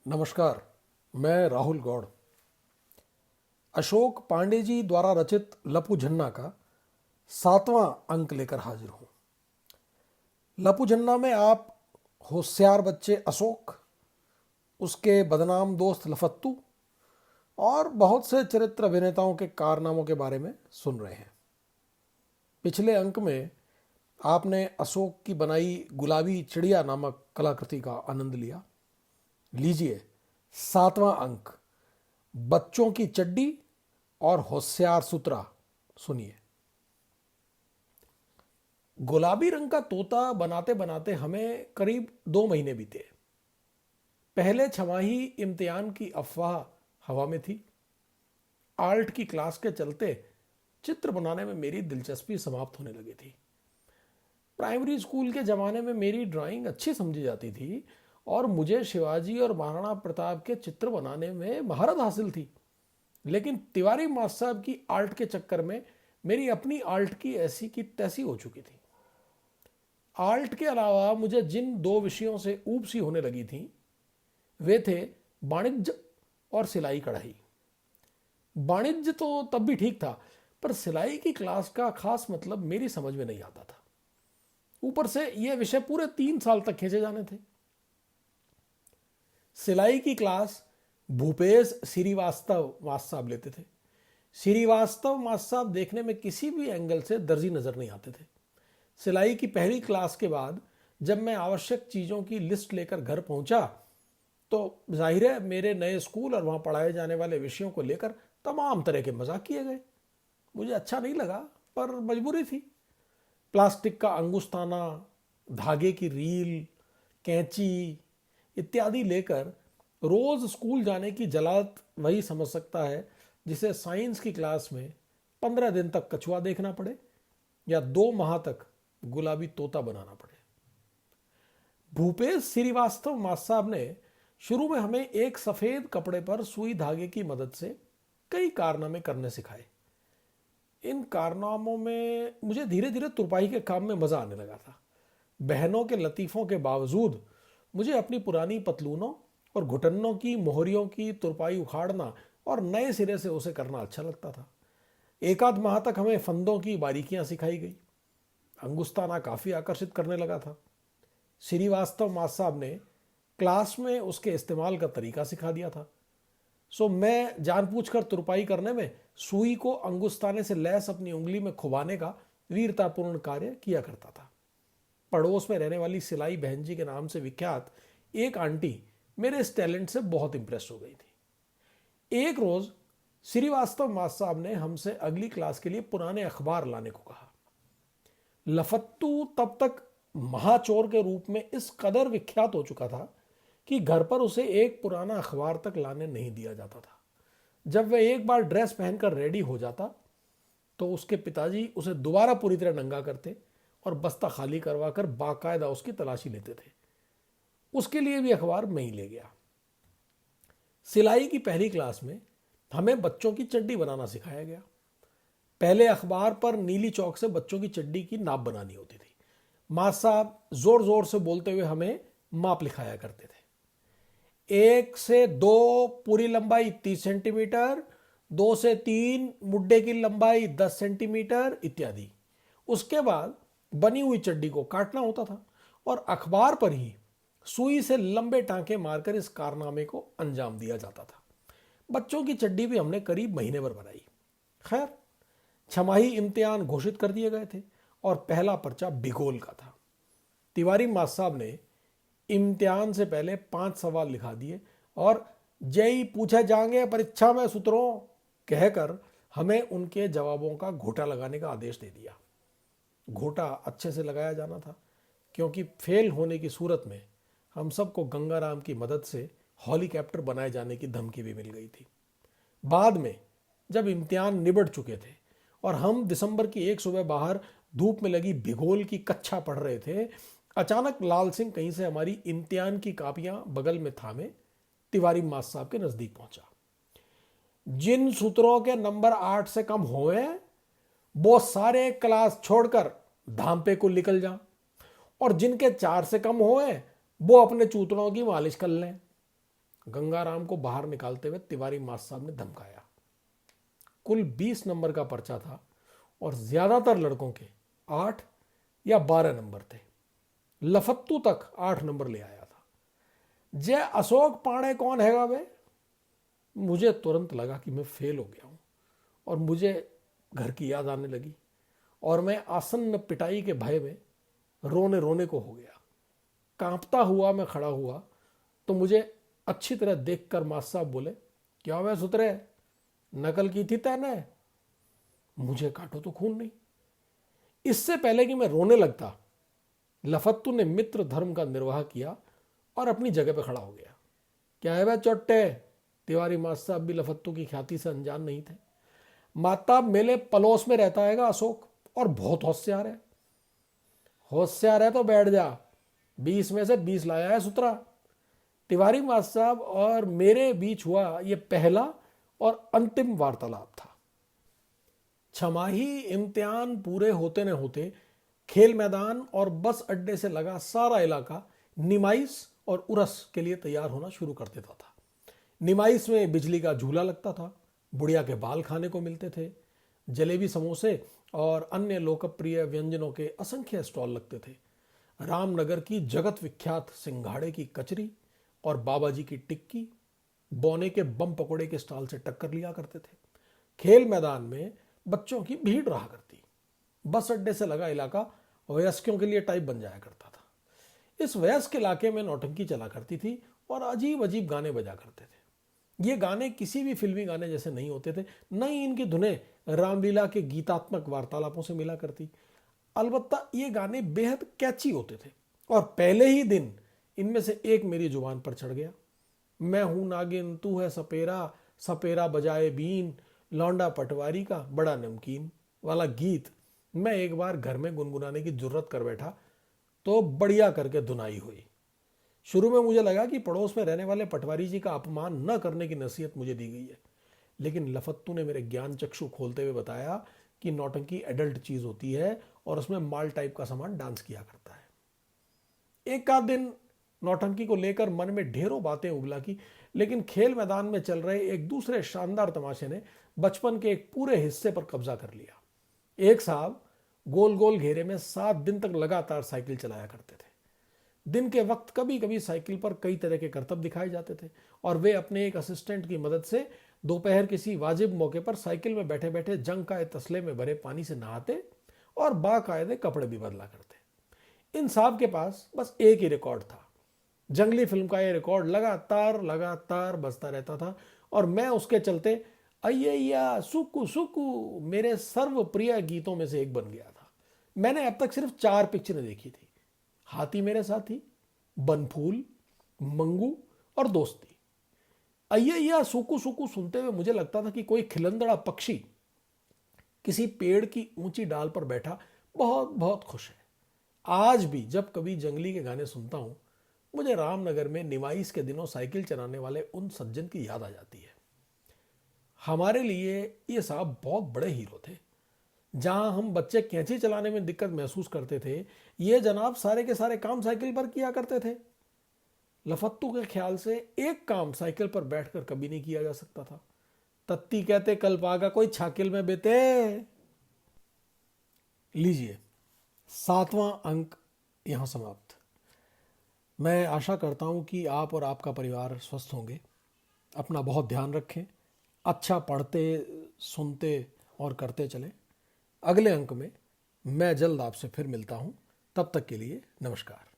नमस्कार। मैं राहुल गौड़ अशोक पांडे जी द्वारा रचित लपू झन्ना का 7वां अंक लेकर हाजिर हूं। लपू झन्ना में आप होशियार बच्चे अशोक, उसके बदनाम दोस्त लफत्तू और बहुत से चरित्र अभिनेताओं के कारनामों के बारे में सुन रहे हैं। पिछले अंक में आपने अशोक की बनाई गुलाबी चिड़िया नामक कलाकृति का आनंद लिया। लीजिए 7वां अंक, बच्चों की चड्डी और होशियार सुतरा, सुनिए। गुलाबी रंग का तोता बनाते बनाते हमें करीब 2 महीने बीते। पहले छमाही इम्तिहान की अफवाह हवा में थी। आर्ट की क्लास के चलते चित्र बनाने में मेरी दिलचस्पी समाप्त होने लगी थी। प्राइमरी स्कूल के ज़माने में मेरी ड्राइंग अच्छी समझी जाती थी और मुझे शिवाजी और महाराणा प्रताप के चित्र बनाने में महारत हासिल थी। लेकिन तिवारी मास्टर साहब की आर्ट के चक्कर में मेरी अपनी आर्ट की ऐसी की तैसी हो चुकी थी। आर्ट के अलावा मुझे जिन 2 विषयों से ऊब सी होने लगी थी वे थे वाणिज्य और सिलाई कढ़ाई। वाणिज्य तो तब भी ठीक था, पर सिलाई की क्लास का खास मतलब मेरी समझ में नहीं आता था। ऊपर से यह विषय पूरे 3 साल तक खींचे जाने थे। सिलाई की क्लास भूपेश श्रीवास्तव मास्टर साहब लेते थे। श्रीवास्तव मास्टर साहब देखने में किसी भी एंगल से दर्जी नजर नहीं आते थे। सिलाई की पहली क्लास के बाद जब मैं आवश्यक चीज़ों की लिस्ट लेकर घर पहुंचा तो जाहिर है मेरे नए स्कूल और वहां पढ़ाए जाने वाले विषयों को लेकर तमाम तरह के मजाक किए गए। मुझे अच्छा नहीं लगा, पर मजबूरी थी। प्लास्टिक का अंगुस्ताना, धागे की रील, कैंची इत्यादि लेकर रोज स्कूल जाने की जलालत वही समझ सकता है जिसे साइंस की क्लास में 15 दिन तक कछुआ देखना पड़े या 2 माह तक गुलाबी तोता बनाना पड़े। भूपेश श्रीवास्तव मास्टर साहब ने शुरू में हमें एक सफेद कपड़े पर सुई धागे की मदद से कई कारनामे करने सिखाए। इन कारनामों में मुझे धीरे धीरे तुरपाई के काम में मजा आने लगा था। बहनों के लतीफों के बावजूद मुझे अपनी पुरानी पतलूनों और घुटनों की मोहरियों की तुरपाई उखाड़ना और नए सिरे से उसे करना अच्छा लगता था। 1 आध माह तक हमें फंदों की बारीकियां सिखाई गई। अंगुस्ताना काफ़ी आकर्षित करने लगा था। श्रीवास्तव मास्टर साहब ने क्लास में उसके इस्तेमाल का तरीका सिखा दिया था। सो मैं जानबूझकर तुरपाई करने में सुई को अंगुस्ताने से लैस अपनी उंगली में खुबाने का वीरतापूर्ण कार्य किया करता था। पड़ोस में रहने वाली सिलाई बहन जी के नाम से विख्यात एक आंटी मेरे इस टैलेंट से बहुत इंप्रेस हो गई थी। एक रोज श्रीवास्तव मास्टर साहब ने हमसे अगली क्लास के लिए पुराने अखबार लाने को कहा। लफत्तू तब तक महाचोर के रूप में इस कदर विख्यात हो चुका था कि घर पर उसे एक पुराना अखबार तक लाने नहीं दिया जाता था। जब वह एक बार ड्रेस पहनकर रेडी हो जाता तो उसके पिताजी उसे दोबारा पूरी तरह नंगा करते और बस्ता खाली करवाकर बाकायदा उसकी तलाशी लेते थे। उसके लिए भी अखबार मैं ही ले गया। सिलाई की पहली क्लास में हमें बच्चों की चड्डी बनाना सिखाया गया। पहले अखबार पर नीली चौक से बच्चों की चड्डी की नाप बनानी होती थी। मास्टर साहब जोर जोर से बोलते हुए हमें माप लिखाया करते थे। 1 से 2 पूरी लंबाई 30 सेंटीमीटर, 2 से 3 मुड्डे की लंबाई 10 सेंटीमीटर इत्यादि। उसके बाद बनी हुई चड्डी को काटना होता था और अखबार पर ही सुई से लंबे टांके मारकर इस कारनामे को अंजाम दिया जाता था। बच्चों की चड्डी भी हमने करीब महीने भर बनाई। खैर, छमाही इम्तिहान घोषित कर दिए गए थे और पहला पर्चा भिगोल का था। तिवारी मास्टर साहब ने इम्तिहान से पहले 5 सवाल लिखा दिए और जेई पूछे जाएंगे परीक्षा में सूत्रों कहकर हमें उनके जवाबों का घोटा लगाने का आदेश दे दिया। घोटा अच्छे से लगाया जाना था, क्योंकि फेल होने की सूरत में हम सबको गंगाराम की मदद से हेलीकॉप्टर बनाए जाने की धमकी भी मिल गई थी। बाद में जब इम्तिहान निबट चुके थे और हम दिसंबर की एक सुबह बाहर धूप में लगी भिगोल की कक्षा पढ़ रहे थे, अचानक लाल सिंह कहीं से हमारी इम्तिहान की कापियां बगल में थामे तिवारी मास्टर साहब के नजदीक पहुंचा। जिन सूत्रों के नंबर 8 से कम हुए वो सारे क्लास छोड़कर धाम को निकल जा, और जिनके 4 से कम हुए वो अपने चूतड़ों की मालिश कर लें। गंगाराम को बाहर निकालते हुए तिवारी मास्टर साहब ने धमकाया। कुल 20 नंबर का पर्चा था और ज्यादातर लड़कों के 8 या 12 नंबर थे। लफत्तू तक 8 नंबर ले आया था। जय अशोक पांडे कौन हैगा बे? मुझे तुरंत लगा कि मैं फेल हो गया हूं और मुझे घर की याद आने लगी और मैं आसन्न पिटाई के भय में रोने रोने को हो गया। कांपता हुआ मैं खड़ा हुआ तो मुझे अच्छी तरह देखकर मास्टर साहब बोले, क्या हुआ सुतरे, नकल की थी तैने? मुझे काटो तो खून नहीं। इससे पहले कि मैं रोने लगता, लफत्तू ने मित्र धर्म का निर्वाह किया और अपनी जगह पर खड़ा हो गया। क्या है वह चोट्टे? तिवारी मास्टर साहब भी लफत्तू की ख्याति से अनजान नहीं थे। माता मेले पलोस में रहता हैगा अशोक और बहुत होशियार है। होशियार है तो बैठ जा, 20 में से 20 लाया है सुतरा। तिवारी मास्टर साहब और मेरे बीच हुआ यह पहला और अंतिम वार्तालाप था। छमाही इम्तिहान पूरे होते न होते खेल मैदान और बस अड्डे से लगा सारा इलाका निमाइश और उरस के लिए तैयार होना शुरू कर देता था। निमाइश में बिजली का झूला लगता था, बुढ़िया के बाल खाने को मिलते थे, जलेबी समोसे और अन्य लोकप्रिय व्यंजनों के असंख्य स्टॉल लगते थे। रामनगर की जगत विख्यात सिंघाड़े की कचरी और बाबा जी की टिक्की बौने के बम पकोड़े के स्टॉल से टक्कर लिया करते थे। खेल मैदान में बच्चों की भीड़ रहा करती। बस अड्डे से लगा इलाका वयस्कों के लिए टाइप बन जाया करता था। इस वयस्क इलाके में नौटंकी चला करती थी और अजीब अजीब गाने बजा करते थे। ये गाने किसी भी फिल्मी गाने जैसे नहीं होते थे, न ही इनकी धुनें रामलीला के गीतात्मक वार्तालापों से मिला करती। अलबत्ता ये गाने बेहद कैची होते थे और पहले ही दिन इनमें से एक मेरी जुबान पर चढ़ गया। मैं हूं नागिन, तू है सपेरा, सपेरा बजाए बीन, लौंडा पटवारी का बड़ा नमकीन वाला गीत मैं एक बार घर में गुनगुनाने की जुर्रत कर बैठा तो बढ़िया करके धुनाई हुई। शुरू में मुझे लगा कि पड़ोस में रहने वाले पटवारी जी का अपमान न करने की नसीहत मुझे दी गई है, लेकिन लफत्तू ने मेरे ज्ञान चक्षु खोलते हुए बताया कि नौटंकी एडल्ट चीज होती है और उसमें माल टाइप का सामान डांस किया करता है। एक आध दिन नौटंकी को लेकर मन में ढेरों बातें उगला की, लेकिन खेल मैदान में चल रहे एक दूसरे शानदार तमाशे ने बचपन के एक पूरे हिस्से पर कब्जा कर लिया। एक साहब गोल गोल घेरे में 7 दिन तक लगातार साइकिल चलाया करते थे। दिन के वक्त कभी कभी साइकिल पर कई तरह के करतब दिखाए जाते थे और वे अपने एक असिस्टेंट की मदद से दोपहर किसी वाजिब मौके पर साइकिल में बैठे बैठे जंग का तसले में भरे पानी से नहाते और बाकायदे कपड़े भी बदला करते। इन साहब के पास बस एक ही रिकॉर्ड था। जंगली फिल्म का यह रिकॉर्ड लगातार लगातार बजता रहता था और मैं उसके चलते अय्या सुकु सुकु मेरे सर्वप्रिय गीतों में से एक बन गया था। मैंने अब तक सिर्फ 4 पिक्चरें देखी थी, हाथी मेरे साथी, बनफूल, मंगू और दोस्ती। अय्या सुकु सुकु सुनते हुए मुझे लगता था कि कोई खिलंदड़ा पक्षी किसी पेड़ की ऊंची डाल पर बैठा बहुत बहुत खुश है। आज भी जब कभी जंगली के गाने सुनता हूं, मुझे रामनगर में निमाइश के दिनों साइकिल चलाने वाले उन सज्जन की याद आ जाती है। हमारे लिए ये साहब बहुत बड़े हीरो थे। जहां हम बच्चे कैंची चलाने में दिक्कत महसूस करते थे, ये जनाब सारे के सारे काम साइकिल पर किया करते थे। लफत्तू के ख्याल से एक काम साइकिल पर बैठकर कभी नहीं किया जा सकता था। तत्ती कहते कल पागा कोई छाकिल में बेते। लीजिए, 7वां अंक यहां समाप्त। मैं आशा करता हूं कि आप और आपका परिवार स्वस्थ होंगे। अपना बहुत ध्यान रखें, अच्छा पढ़ते, सुनते और करते चलें। अगले अंक में मैं जल्द आपसे फिर मिलता हूं। तब तक के लिए नमस्कार।